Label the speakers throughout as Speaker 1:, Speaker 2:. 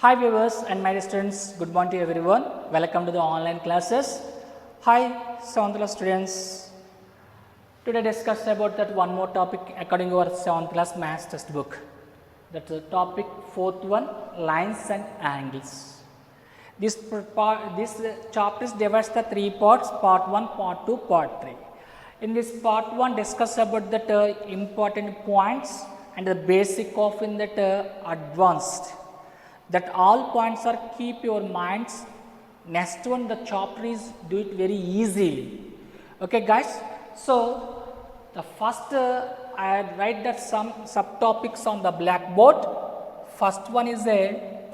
Speaker 1: Hi viewers and my students, good morning to everyone. Welcome to the online classes. Hi Seventh students. Today discuss about that one more topic according to our 7th class maths textbook. That's the topic 4th one, lines and angles. This chapter is divided the 3 parts, part 1, part 2, part 3. In this part 1 discuss about that important points and the basic of in that advanced. That all points are keep your minds. Next one the chapter is do it very easily. Okay guys, so the first I write that some subtopics on the blackboard. First one is a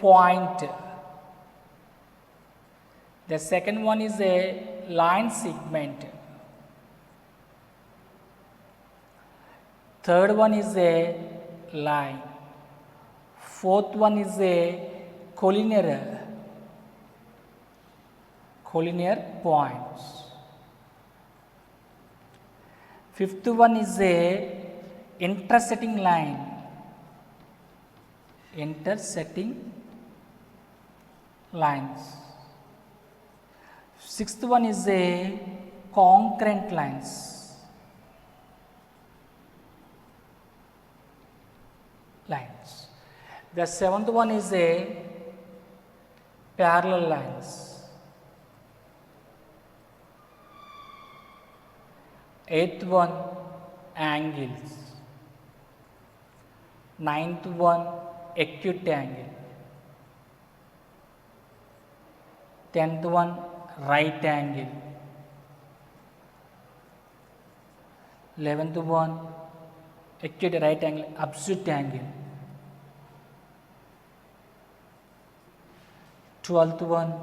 Speaker 1: point, the second one is a line segment, third one is a line, fourth one is a collinear points, fifth one is a intersecting lines, sixth one is a concurrent lines, the seventh one is a parallel lines, eighth one angles, ninth one acute angle, tenth one right angle, 11th one acute right angle, absolute angle, 12th one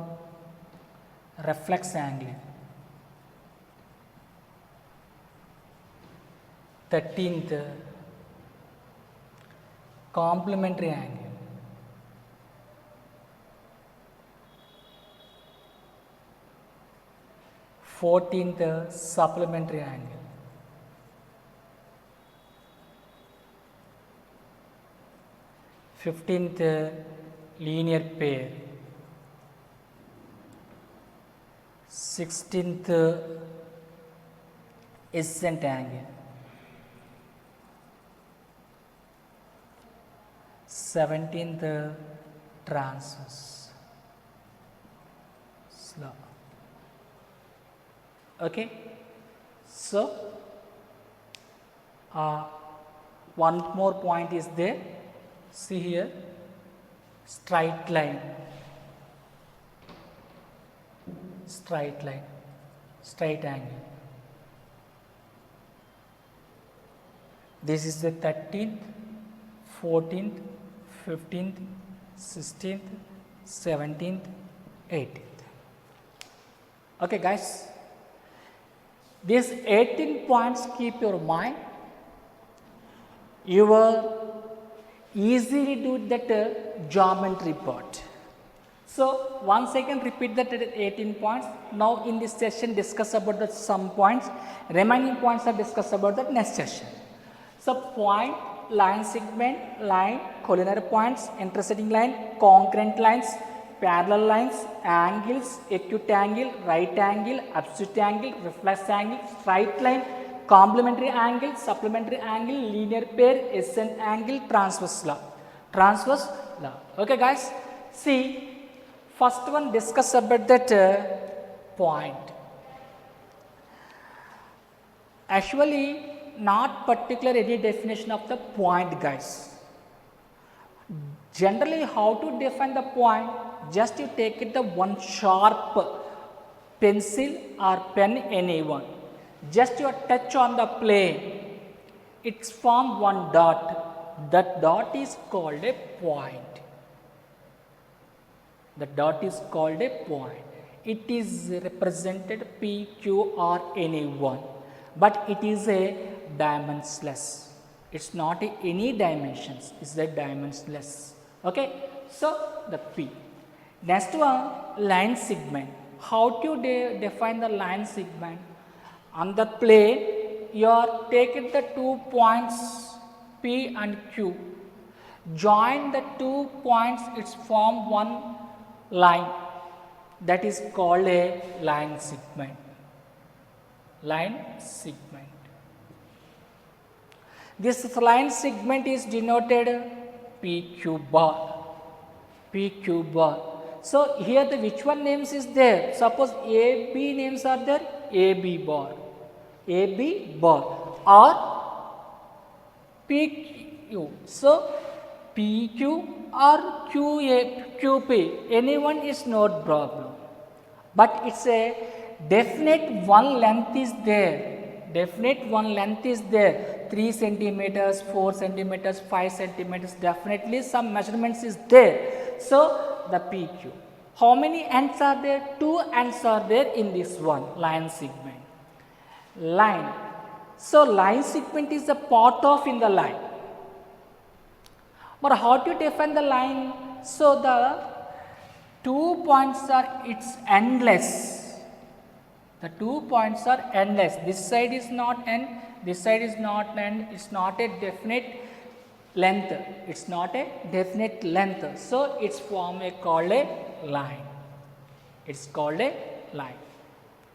Speaker 1: reflex angle, 13th complementary angle, 14th supplementary angle, 15th linear pair, 16th ascent angle, 17th transverse. Slow. Okay, so one more point is there. See here, straight line, straight angle. This is the 13th, 14th, 15th, 16th, 17th, 18th. Okay guys, these 18 points keep your mind. You will easily do that geometry part. So once again repeat that 18 points. Now in this session discuss about the some points. Remaining points are discussed about the next session. So point, line segment, line, collinear points, intersecting line, concurrent lines, parallel lines, angles, acute angle, right angle, absolute angle, reflex angle, straight line, complementary angle, supplementary angle, linear pair, ascent angle, transverse law. Okay guys, see first one discuss about that point. Actually not particular any definition of the point guys. Generally how to define the point, just you take it the one sharp pencil or pen any one, just you touch on the plane, it's formed one dot, that dot is called a point. The dot is called a point. It is represented P, Q or any one, but it is a dimensionless. It's not any dimensions, it's a dimensionless. Okay, so the P. Next one, line segment. How to define the line segment? On the plane, you are taking the 2 points P and Q. join the 2 points, it's form one line, that is called a line segment. Line segment. This line segment is denoted PQ bar. PQ bar. So here the which one names is there? Suppose AB names are there, AB bar, AB bar or PQ. So PQ or QA, QP, anyone is not problem. But it's a definite one length is there. Definite one length is there. 3 centimeters, 4 centimeters, 5 centimeters, definitely some measurements is there. So the PQ. How many ends are there? 2 ends are there in this one line segment. Line. So line segment is a part of in the line. But how to define the line? So the 2 points are it's endless. The 2 points are endless. This side is not end, this side is not end. It's not a definite length. It's not a definite length. So it's form a called a line. It's called a line.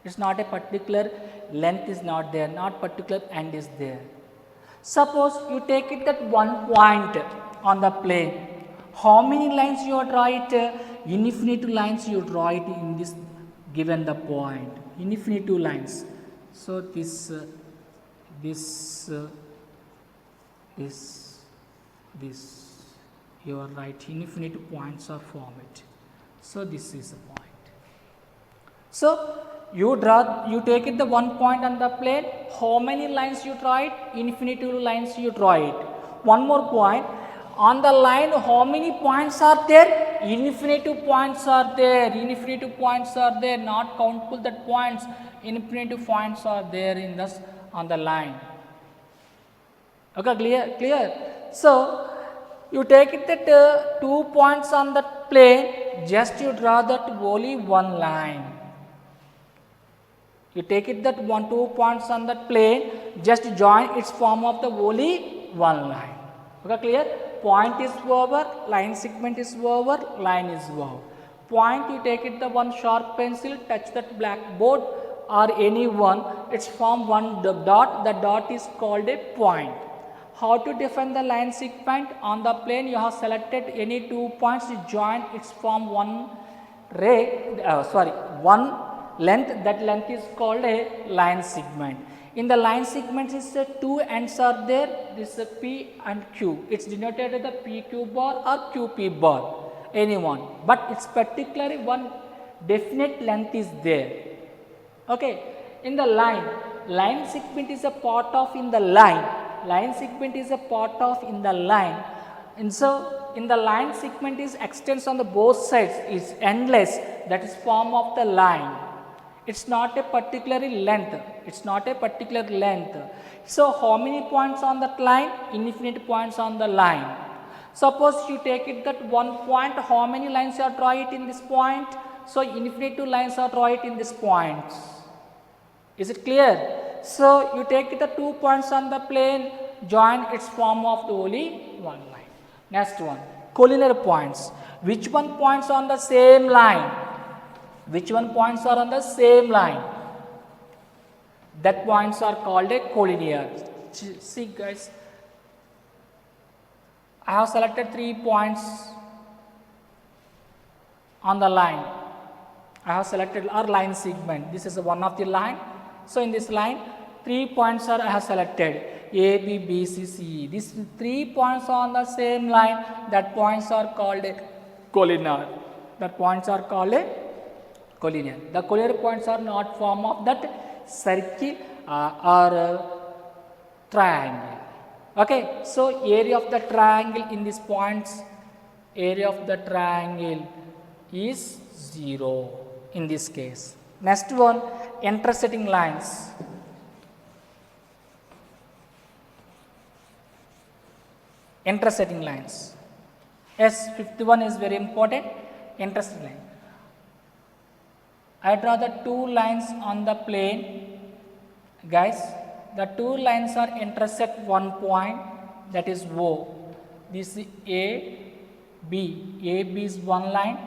Speaker 1: It's not a particular length is not there, not particular end is there. Suppose you take it at one point on the plane. How many lines you draw it? Infinite lines you draw it in this given the point. Infinite lines. So this, you are right. Infinite points are formed. So this is the point. So you take it the one point on the plane. How many lines you draw it? Infinite lines you draw it. One more point. On the line, how many points are there? Infinite points are there. Infinite points are there. Not countable that points. Infinite points are there in this on the line. Okay, clear. So you take it that 2 points on the plane. Just you draw that only one line. You take it that 2 points on that plane. Just join its form of the only one line. Okay, clear? Point is over, line segment is over, line is over. Point you take it the one sharp pencil, touch that blackboard or any one, it's form one dot, the dot is called a point. How to define the line segment? On the plane you have selected any 2 points, you join its form one one length, that length is called a line segment. In the line segments is 2 ends are there, this is P and Q. It's denoted as the PQ bar or QP bar, anyone. But it's particularly one definite length is there. Okay. In the line segment is a part of in the line. Line segment is a part of in the line. And so in the line segment is extends on the both sides, is endless, that is form of the line. It's not a particular length. It's not a particular length. So how many points on that line? Infinite points on the line. Suppose you take it that one point, how many lines you are draw it in this point? So infinite lines are draw it in this point. Is it clear? So you take it the 2 points on the plane, join its form of the only one line. Next one, collinear points. Which one points on the same line? Which one points are on the same line? That points are called a collinear. See guys, I have selected 3 points on the line. I have selected our line segment. This is one of the line. So in this line, 3 points are I have selected A, B, B, C, C, E. These 3 points are on the same line. That points are called a collinear. That points are called a collinear. The collinear points are not form of that circle or triangle. Okay, so area of the triangle in these points, area of the triangle is 0 in this case. Next one, intersecting lines. Intersecting lines. Yes, 51 is very important. Intersecting line. I draw the 2 lines on the plane. Guys, the 2 lines are intersect one point, that is O. This is A, B. A, B is one line,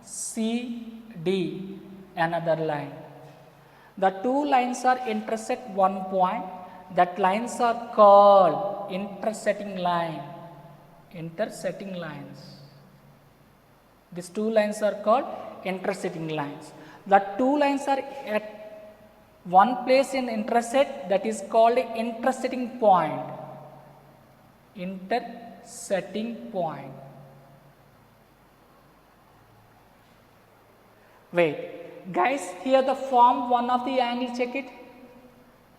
Speaker 1: C, D another line. The two lines are intersect one point. That lines are called intersecting line. Intersecting lines. These two lines are called intersecting lines. The two lines are at one place in intersect, that is called intersecting point. Intersecting point. Wait, guys, here the form one of the angle, check it.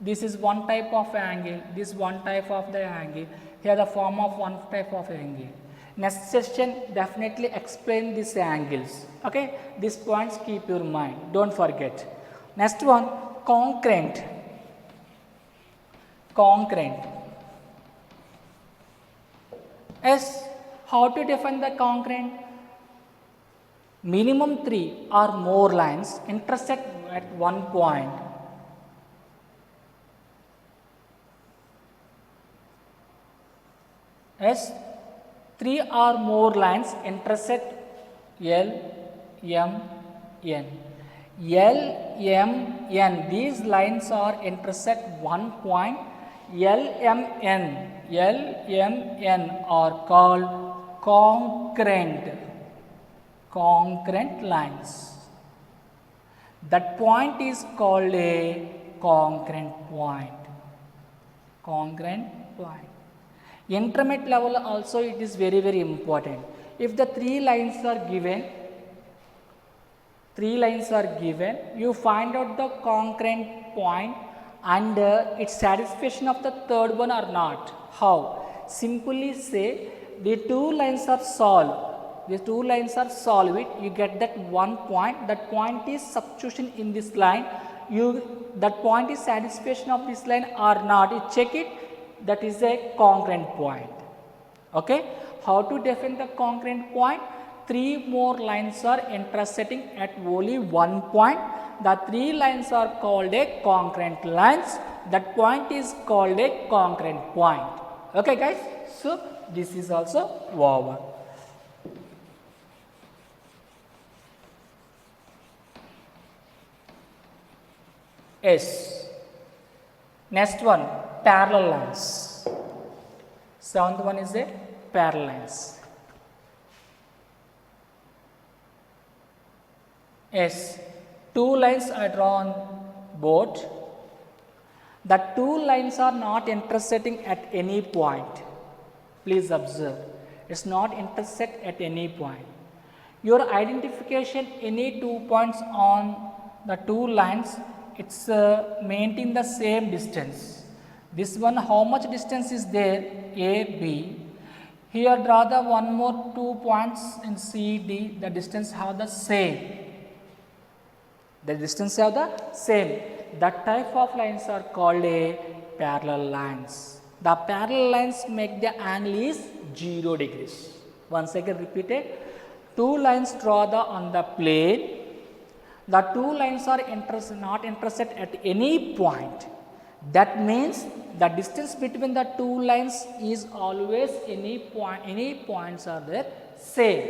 Speaker 1: This is one type of angle, this one type of the angle. Here the form of one type of angle. Next session definitely explain these angles. Okay, these points keep your mind, don't forget. Next one, concurrent. Concurrent. Yes, how to define the concurrent? Minimum 3 or more lines intersect at one point. Yes, 3 or more lines intersect L, M, N. L, M, N. These lines are intersect one point. L, M, N. L, M, N are called concurrent. Concurrent lines. That point is called a concurrent point. Concurrent point. Intermediate level also it is very, very important. If the three lines are given, you find out the concurrent point and its satisfaction of the third one or not. How? Simply say the two lines are solved. The two lines are solved, you get that one point. That point is substitution in this line. That point is satisfaction of this line or not. You check it. That is a concurrent point. Okay. How to define the concurrent point? Three more lines are intersecting at only one point. The three lines are called a concurrent lines. That point is called a concurrent point. Okay, guys. So this is also over. Yes. Next one, parallel lines. Seventh one is a parallel lines. Yes, two lines are drawn both. The two lines are not intersecting at any point. Please observe, it's not intersect at any point. Your identification any 2 points on the two lines, it's maintain the same distance. This one, how much distance is there? A, B. Here draw the one more 2 points in C, D. The distance have the same. The distance have the same. That type of lines are called a parallel lines. The parallel lines make the angle is 0 degrees. Once again repeated. Two lines draw on the plane. The two lines are not intersect at any point. That means the distance between the two lines is always any points are there same.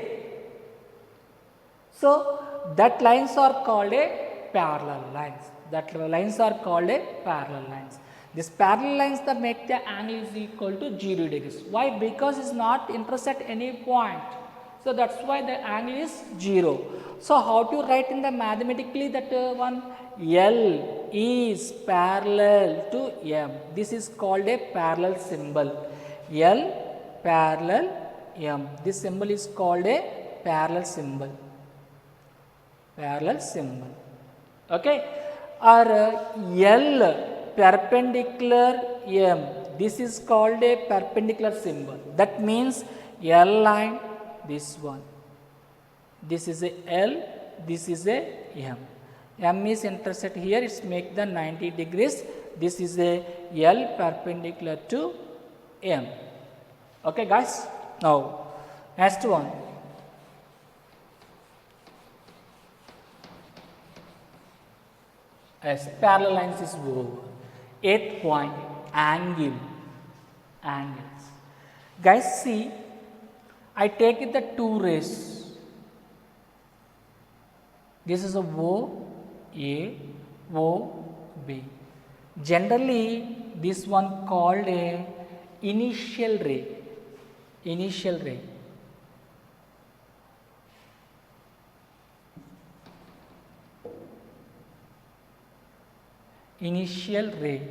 Speaker 1: So that lines are called a parallel lines. That lines are called a parallel lines. These parallel lines that make the angle is equal to 0 degrees. Why? Because it's not intersect any point. So that's why the angle is 0. So how to write in the mathematically that one? L is parallel to M. This is called a parallel symbol. L parallel M. This symbol is called a parallel symbol. Parallel symbol. Okay. Or L perpendicular M. This is called a perpendicular symbol. That means L line, this one. This is a L, this is a M. M is intersect here, it's make the 90 degrees. This is a L perpendicular to M. Okay, guys. Now, next one. As parallel lines is over. 8th point, angles. Guys, see, I take it the two rays. This is a O, A, O, B. Generally, this one called a initial ray. Initial ray. Initial ray.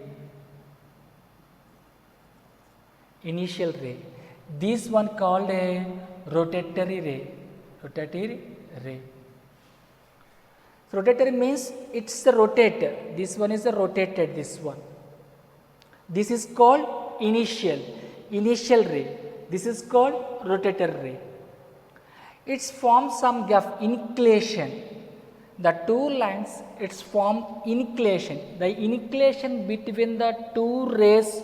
Speaker 1: Initial ray. This one called a rotatory ray. Rotatory ray. Rotatory means it's a rotate. This one is a rotated. This one. This is called initial ray. This is called rotatory ray. It's formed some gap, inclination. The two lines, it's formed inclination. The inclination between the two rays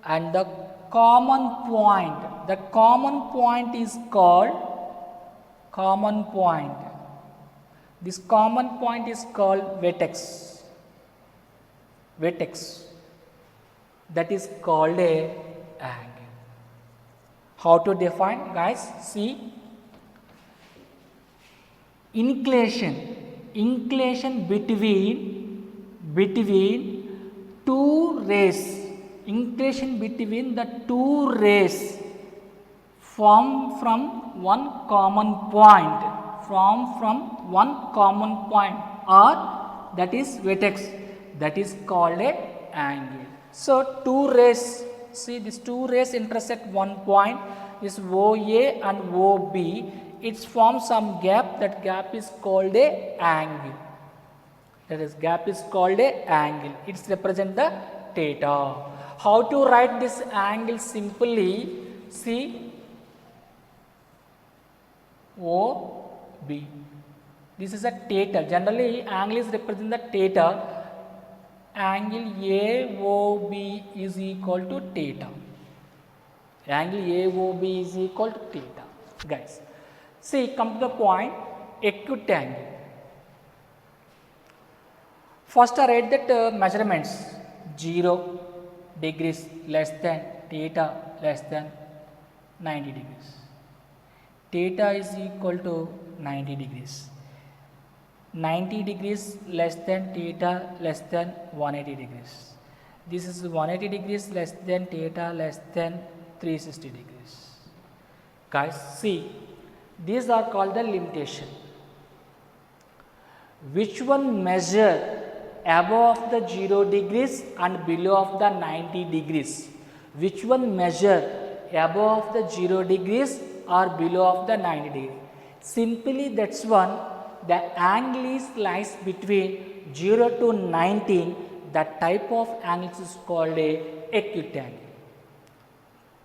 Speaker 1: and the common point. The common point is called common point. This common point is called vertex. Vertex. That is called a angle. How to define, guys? See, inclination between two rays. Inclination between the two rays form from one common point. From one common point, or that is vertex. That is called a angle. So two rays. See, these two rays intersect one point. This OA and OB. It forms some gap. That gap is called a angle. That is, gap is called a angle. It represents the theta. How to write this angle simply? See, OB. This is a theta. Generally, angle is represent the theta. Angle AOB is equal to theta. Angle AOB is equal to theta. Guys, see, come to the point, acute angle. First, I write that measurements 0 degrees less than theta less than 90 degrees. Theta is equal to 90 degrees. 90 degrees less than theta less than 180 degrees. This is 180 degrees less than theta less than 360 degrees. Guys, see, these are called the limitation. Which one measure above the 0 degrees and below of the 90 degrees? Which one measure above the 0 degrees or below of the 90 degrees? Simply, that's one. The angle is lies between 0 to 90. That type of angle is called a acute angle.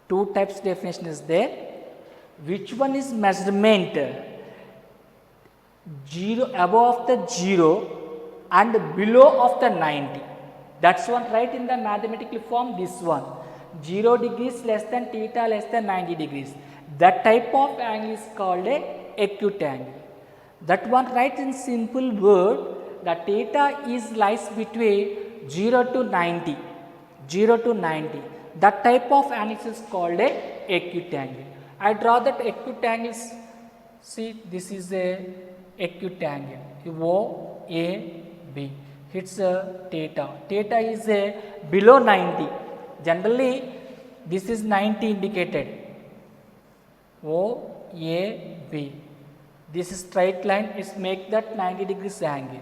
Speaker 1: Two types definition is there. Which one is measurement 0 above the 0 and below of the 90? That's one, right in the mathematical form. This one, 0 degrees less than theta less than 90 degrees. That type of angle is called a acute angle. That one, right in simple word, the theta is lies between 0 to 90. 0 to 90. That type of angle is called a acute angle. I draw that acute angles. See, this is a acute angle. OAB. It's a theta. Theta is a below 90. Generally, this is 90 indicated. OAB. This straight line is make that 90 degrees angle.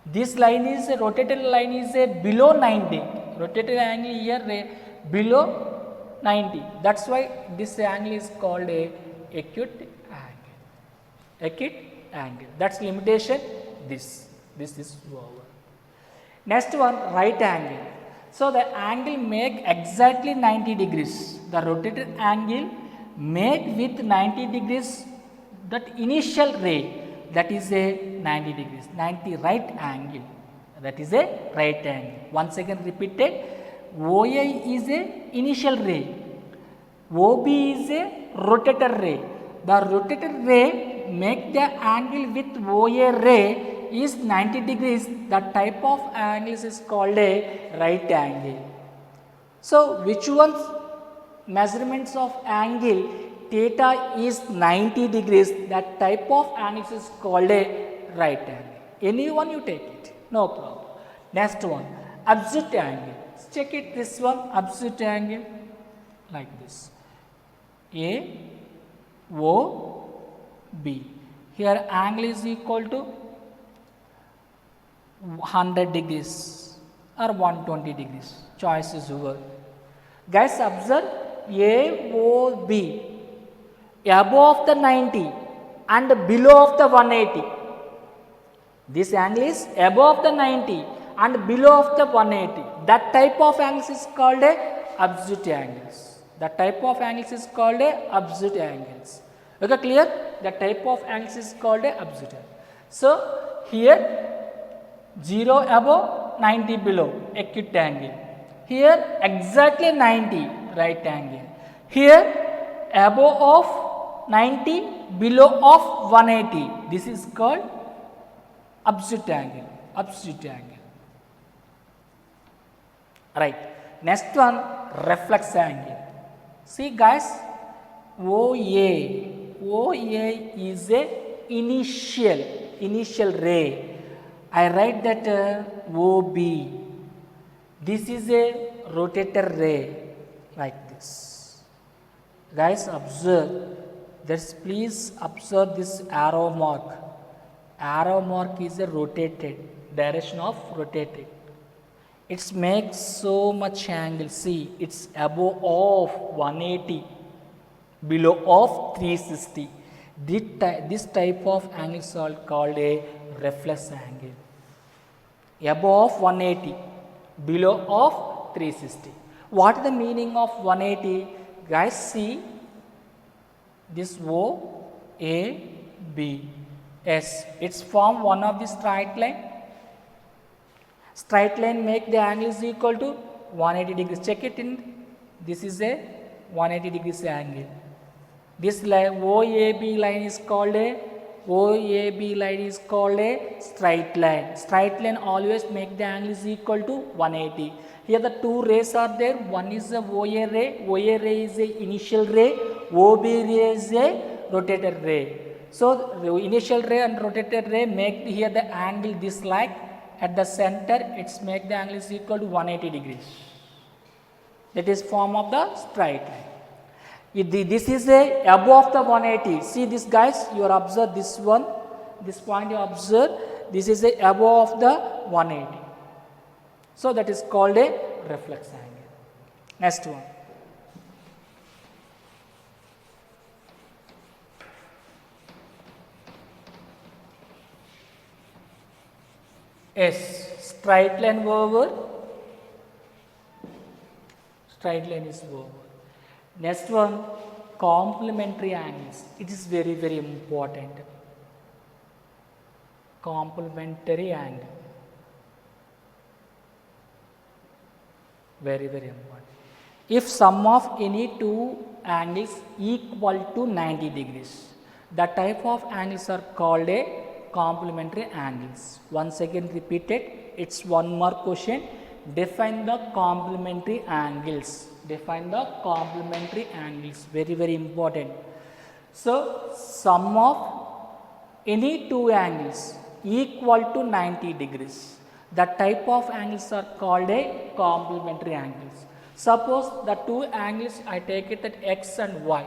Speaker 1: This line is a rotated line is a below 90. Rotated angle here below 90. That's why this angle is called a acute angle. Acute angle. That's limitation. This is over. Next one, right angle. So the angle make exactly 90 degrees. The rotated angle make with 90 degrees that initial ray, that is a 90 degrees, 90 right angle, that is a right angle. Once again repeated, OA is a initial ray, OB is a rotator ray. The rotator ray make the angle with OA ray is 90 degrees. The type of angle is called a right angle. So which ones measurements of angle theta is 90 degrees, that type of angle is called a right angle. Any one you take it, no problem. Next one, absolute angle. Check it, this one, absolute angle, like this, A, O, B. Here angle is equal to 100 degrees or 120 degrees, choice is yours. Guys, observe AOB above the 90 and below of the 180. This angle is above the 90 and below of the 180. That type of angles is called a absolute angles. That type of angles is called a absolute angles. Okay, clear? That type of angles is called a absolute angle. So here 0 above, 90 below, acute angle. Here exactly 90, right angle. Here above of 90, below of 180. This is called absolute angle. Absolute angle. Right. Next one, reflex angle. See guys, OA. OA is a initial ray. I write that OB. This is a rotator ray, like this. Guys, observe. Please observe this arrow mark. Arrow mark is a rotated, direction of rotated. It makes so much angle. See, it's above of 180, below of 360. This type of angle is called a reflex angle. Above 180, below of 360. What is the meaning of 180? Guys, see this O, A, B, S. It's form one of the straight line. Straight line make the angle is equal to 180 degrees. Check it in. This is a 180 degrees angle. This line OAB line is called a straight line. Straight line always make the angle is equal to 180. Here the two rays are there. One is the OA ray. OA ray is a initial ray. OB ray is a rotator ray. So the initial ray and rotator ray make here the angle this like. At the center, it's make the angle is equal to 180 degrees. That is form of the straight line. This is a above the 180. See this guys, you are observe this one, this point you observe, this is a above the 180. So that is called a reflex angle. Next one. Yes, straight line over, straight line is over. Next one, complementary angles. It is very, very important. Complementary angle. Very, very important. If sum of any two angles equal to 90 degrees, the type of angles are called a complementary angles. Once again repeated, it's one more question. Define the complementary angles. Define the complementary angles. Very, very important. So, sum of any two angles equal to 90 degrees. The type of angles are called a complementary angles. Suppose the two angles I take it at x and y.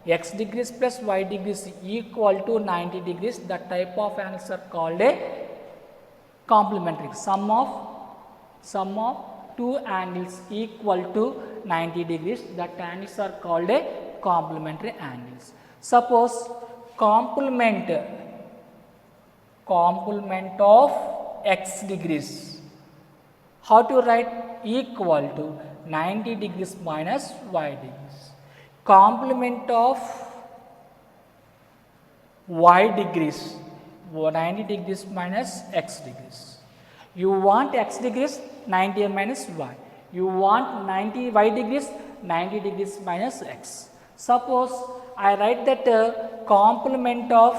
Speaker 1: X degrees plus y degrees equal to 90 degrees. The type of angles are called a complementary. Sum of two angles equal to 90 degrees. That angles are called a complementary angles. Suppose complement of x degrees. How to write? Equal to 90 degrees minus y degrees. Complement of y degrees, 90 degrees minus x degrees. You want x degrees, 90 minus y. You want 90 y degrees, 90 degrees minus x. Suppose I write that complement of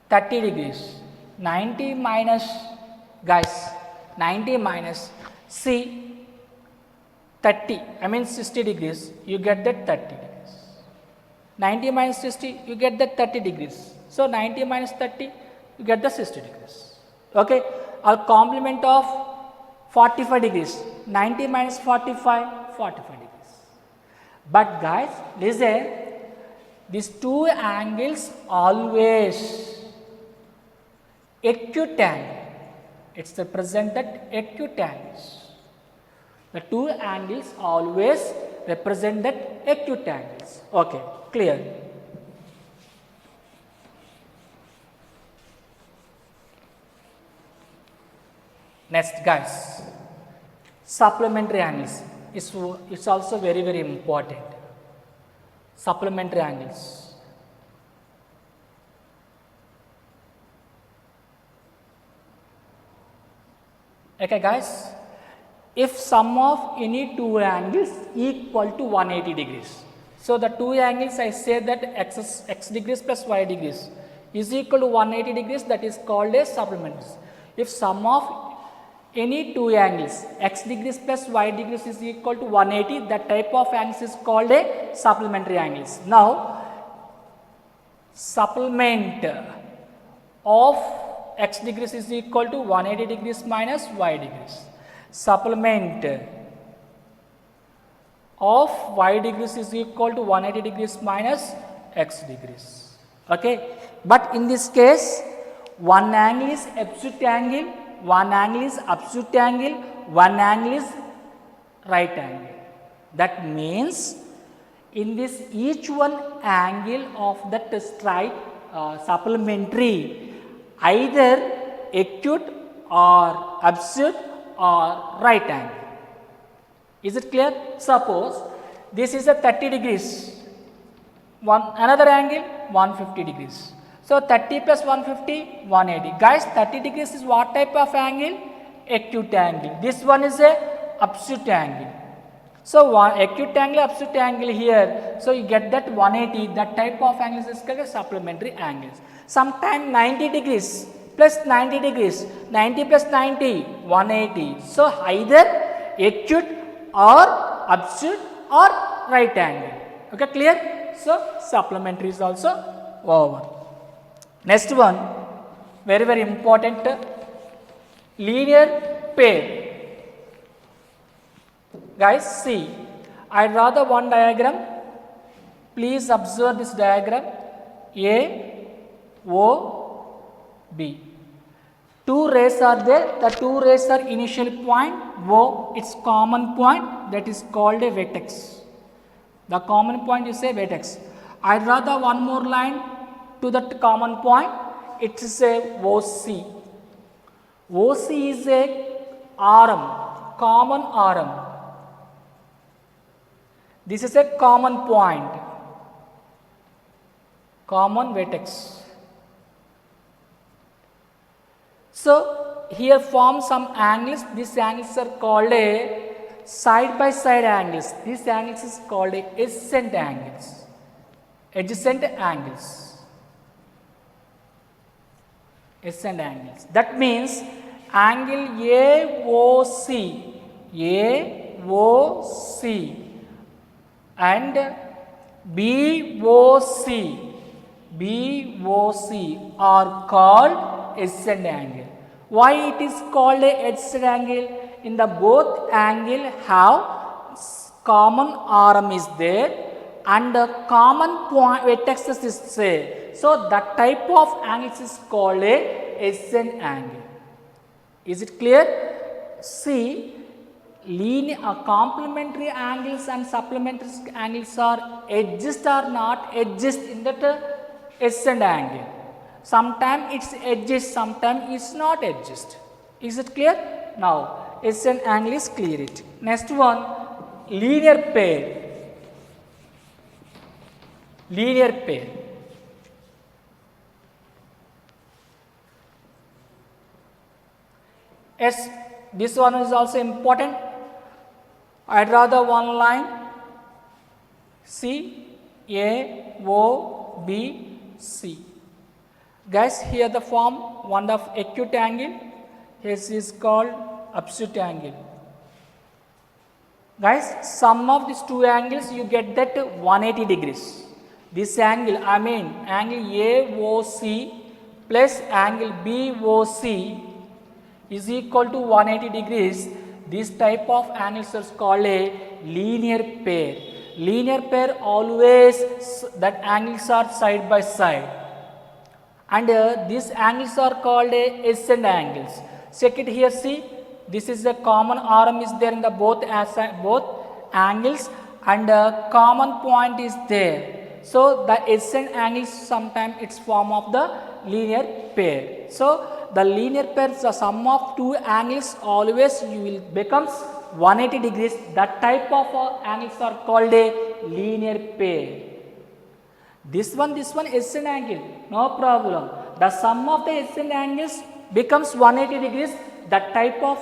Speaker 1: 30 degrees, 90 minus, guys, 90 minus, see, 30, I mean 60 degrees, you get that 30 degrees. 90 minus 60, you get that 30 degrees. So 90 minus 30, you get the 60 degrees. Okay, or complement of 45 degrees. 90 minus 45, 45 degrees. But guys, listen, these two angles always acute angle. It's represented acute angles. The two angles always represented acute angles. Okay, clear. Next, guys, supplementary angles. It's also very, very important. Supplementary angles. Okay, guys, if sum of any two angles equal to 180 degrees. So, the two angles I say that x degrees plus y degrees is equal to 180 degrees, that is called a supplementary. If sum of any two angles x degrees plus y degrees is equal to 180, that type of angles is called a supplementary angles. Now, supplement of x degrees is equal to 180 degrees minus y degrees. Supplement of y degrees is equal to 180 degrees minus x degrees. Okay, but in this case, one angle is absolute angle, one angle is absolute angle, one angle is right angle. That means in this each one angle of that straight supplementary, either acute or absolute or right angle. Is it clear? Suppose this is a 30 degrees, another angle 150 degrees. So, 30 plus 150, 180. Guys, 30 degrees is what type of angle? Acute angle. This one is a absolute angle. So, acute angle, absolute angle here. So, you get that 180, that type of angles is called as supplementary angles. Sometimes 90 degrees plus 90 degrees, 90 plus 90, 180. So, either acute or absolute or right angle. Okay, clear? So, supplementary is also over. Next one, very, very important, linear pair. Guys, see, I draw the one diagram. Please observe this diagram. A, O, B. Two rays are there. The two rays are initial point O, its common point, that is called a vertex. The common point is a vertex. I draw the one more line to that common point. It is a OC. OC is a arm, common arm. This is a common point, common vertex. So, here form some angles. These angles are called a side by side angles. These angles is called a adjacent angles. Adjacent angles. Adjacent angles. That means angle AOC, AOC and BOC, BOC are called adjacent angle. Why it is called a adjacent angle? In the both angle have common arm is there and the common point vertex is there. So, that type of angles is called a adjacent angle. Is it clear? See, complementary angles and supplementary angles are adjust or not adjust in that adjacent angle. Sometimes it is adjust, sometimes it is not adjust. Is it clear? Now, adjacent angle is clear it. Next one, linear pair. Linear pair. Yes, this one is also important. I draw the one line C, A, O, B, C. Guys, here the form one of acute angle, here is called absolute angle. Guys, sum of these two angles you get that 180 degrees. This angle, I mean angle AOC plus angle BOC is equal to 180 degrees. This type of angles is called a linear pair. Linear pair always that angles are side by side, and these angles are called ascent angles. Check it here, see, this is a common arm is there in the both angles, and common point is there. So the ascent angles sometimes it's form of the linear pair. So the linear pair, the sum of two angles always you will becomes 180 degrees. That type of angles are called a linear pair. This one ascent angle, no problem. The sum of the ascent angles becomes 180 degrees. That type of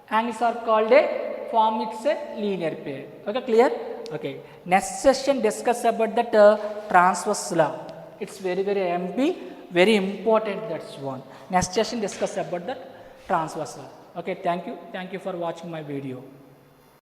Speaker 1: angles are called a form, it's a linear pair. Okay, clear? Okay. Next session discuss about that transverse law. It's very MP, very important, that's one. Next session discuss about that transverse law. Okay, thank you for watching my video.